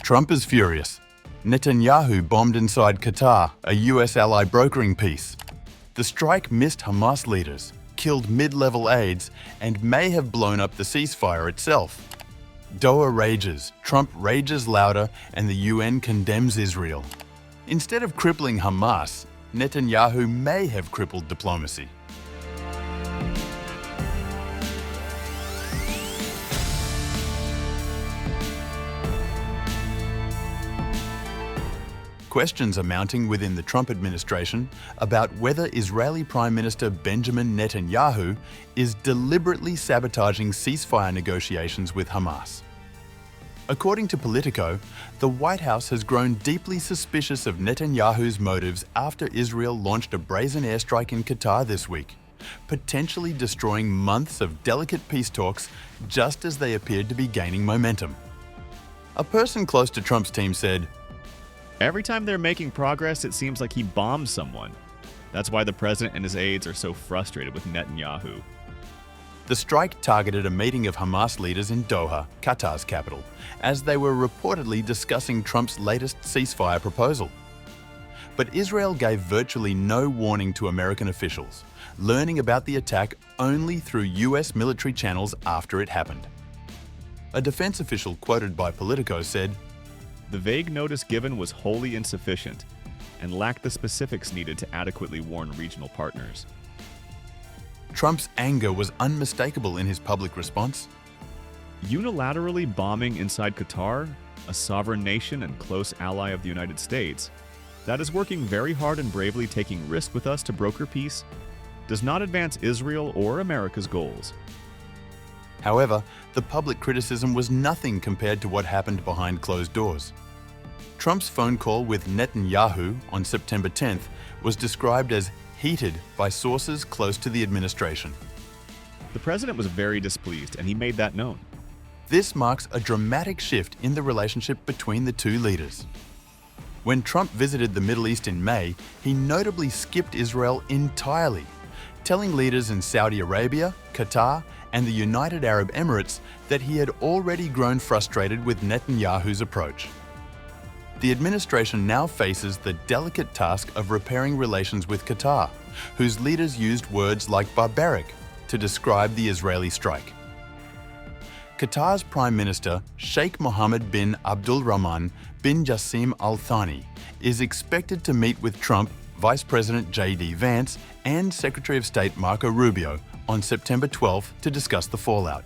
Trump is furious. Netanyahu bombed inside Qatar, a US ally brokering peace. The strike missed Hamas leaders, killed mid-level aides, and may have blown up the ceasefire itself. Doha rages, Trump rages louder, and the UN condemns Israel. Instead of crippling Hamas, Netanyahu may have crippled diplomacy. Questions are mounting within the Trump administration about whether Israeli Prime Minister Benjamin Netanyahu is deliberately sabotaging ceasefire negotiations with Hamas. According to Politico, the White House has grown deeply suspicious of Netanyahu's motives after Israel launched a brazen airstrike in Qatar this week, potentially destroying months of delicate peace talks just as they appeared to be gaining momentum. A person close to Trump's team said, "Every time they're making progress, it seems like he bombs someone. That's why the president and his aides are so frustrated with Netanyahu." The strike targeted a meeting of Hamas leaders in Doha, Qatar's capital, as they were reportedly discussing Trump's latest ceasefire proposal. But Israel gave virtually no warning to American officials, learning about the attack only through US military channels after it happened. A defense official quoted by Politico said, "The vague notice given was wholly insufficient and lacked the specifics needed to adequately warn regional partners." Trump's anger was unmistakable in his public response. Unilaterally bombing inside Qatar, a sovereign nation and close ally of the United States, that is working very hard and bravely taking risk with us to broker peace, does not advance Israel or America's goals. However, the public criticism was nothing compared to what happened behind closed doors. Trump's phone call with Netanyahu on September 10th was described as heated by sources close to the administration. The president was very displeased, and he made that known. This marks a dramatic shift in the relationship between the two leaders. When Trump visited the Middle East in May, he notably skipped Israel entirely, telling leaders in Saudi Arabia, Qatar, and the United Arab Emirates that he had already grown frustrated with Netanyahu's approach. The administration now faces the delicate task of repairing relations with Qatar, whose leaders used words like barbaric to describe the Israeli strike. Qatar's Prime Minister, Sheikh Mohammed bin Abdulrahman bin Jassim Al Thani, is expected to meet with Trump, Vice President J.D. Vance, and Secretary of State Marco Rubio on September 12th to discuss the fallout.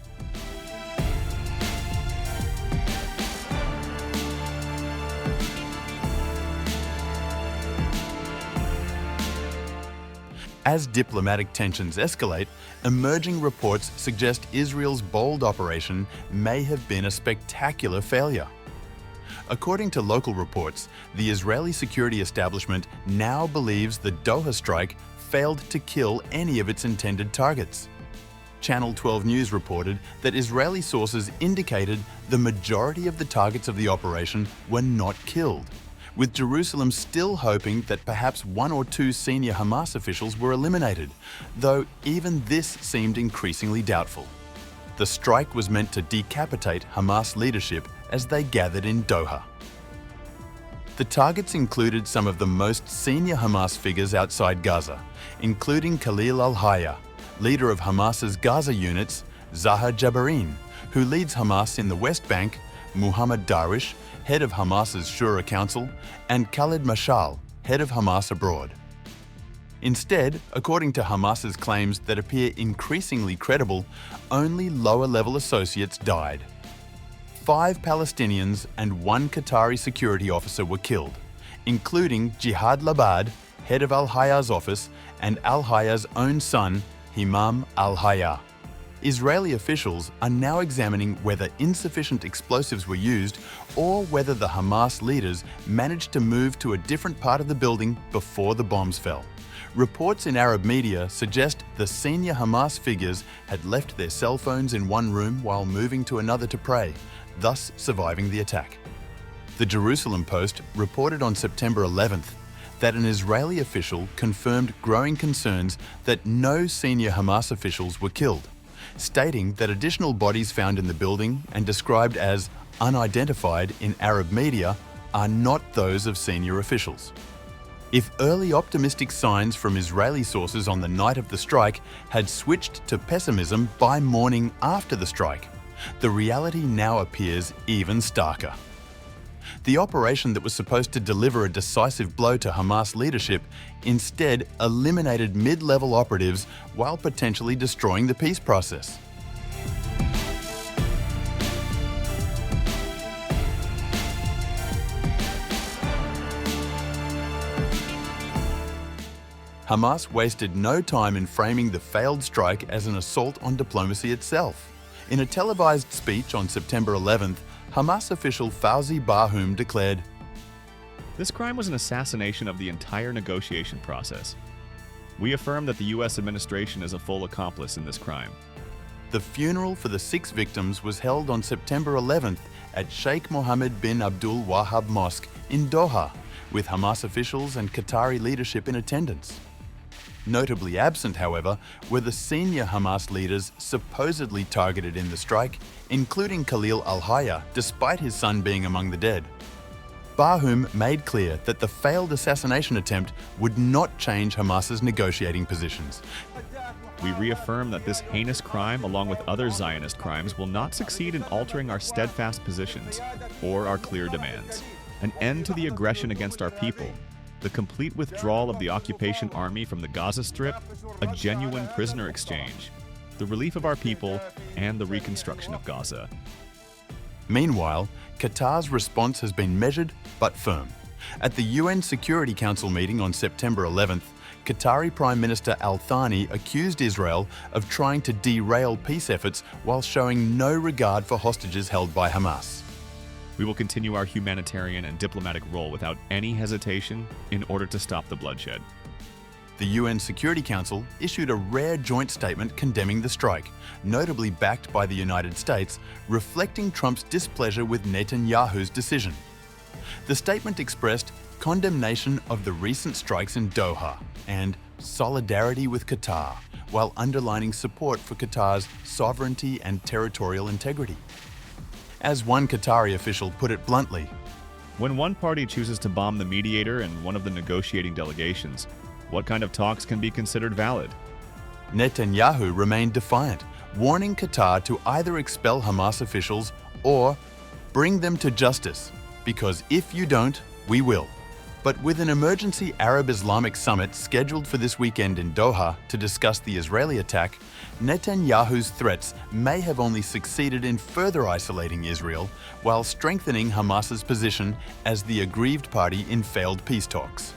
As diplomatic tensions escalate, emerging reports suggest Israel's bold operation may have been a spectacular failure. According to local reports, the Israeli security establishment now believes the Doha strike failed to kill any of its intended targets. Channel 12 News reported that Israeli sources indicated the majority of the targets of the operation were not killed, with Jerusalem still hoping that perhaps one or two senior Hamas officials were eliminated, though even this seemed increasingly doubtful. The strike was meant to decapitate Hamas leadership as they gathered in Doha. The targets included some of the most senior Hamas figures outside Gaza, including Khalil al-Hayya, leader of Hamas's Gaza units, Zaha Jabarin, who leads Hamas in the West Bank, Muhammad Darwish, head of Hamas's Shura Council, and Khalid Mashal, head of Hamas abroad. Instead, according to Hamas's claims that appear increasingly credible, only lower-level associates died. 5 Palestinians and 1 Qatari security officer were killed, including Jihad Labad, head of al-Hayya's office, and al-Hayya's own son, Himam al-Hayya. Israeli officials are now examining whether insufficient explosives were used or whether the Hamas leaders managed to move to a different part of the building before the bombs fell. Reports in Arab media suggest the senior Hamas figures had left their cell phones in one room while moving to another to pray, thus surviving the attack. The Jerusalem Post reported on September 11th that an Israeli official confirmed growing concerns that no senior Hamas officials were killed, stating that additional bodies found in the building and described as unidentified in Arab media, are not those of senior officials. If early optimistic signs from Israeli sources on the night of the strike had switched to pessimism by morning after the strike, the reality now appears even starker. The operation that was supposed to deliver a decisive blow to Hamas leadership instead eliminated mid-level operatives while potentially destroying the peace process. Hamas wasted no time in framing the failed strike as an assault on diplomacy itself. In a televised speech on September 11th, Hamas official Fawzi Barhoum declared, "This crime was an assassination of the entire negotiation process. We affirm that the U.S. administration is a full accomplice in this crime." The funeral for the 6 victims was held on September 11th at Sheikh Mohammed bin Abdul Wahab Mosque in Doha, with Hamas officials and Qatari leadership in attendance. Notably absent, however, were the senior Hamas leaders supposedly targeted in the strike, including Khalil al-Hayya, despite his son being among the dead. Barhoum made clear that the failed assassination attempt would not change Hamas's negotiating positions. We reaffirm that this heinous crime, along with other Zionist crimes, will not succeed in altering our steadfast positions or our clear demands. An end to the aggression against our people, the complete withdrawal of the occupation army from the Gaza Strip, a genuine prisoner exchange, the relief of our people, and the reconstruction of Gaza. Meanwhile, Qatar's response has been measured but firm. At the UN Security Council meeting on September 11th, Qatari Prime Minister Al Thani accused Israel of trying to derail peace efforts while showing no regard for hostages held by Hamas. We will continue our humanitarian and diplomatic role without any hesitation in order to stop the bloodshed. The UN Security Council issued a rare joint statement condemning the strike, notably backed by the United States, reflecting Trump's displeasure with Netanyahu's decision. The statement expressed condemnation of the recent strikes in Doha and solidarity with Qatar, while underlining support for Qatar's sovereignty and territorial integrity. As one Qatari official put it bluntly, "When one party chooses to bomb the mediator and one of the negotiating delegations, what kind of talks can be considered valid?" Netanyahu remained defiant, warning Qatar to either expel Hamas officials or bring them to justice, because if you don't, we will. But with an emergency Arab-Islamic summit scheduled for this weekend in Doha to discuss the Israeli attack, Netanyahu's threats may have only succeeded in further isolating Israel while strengthening Hamas's position as the aggrieved party in failed peace talks.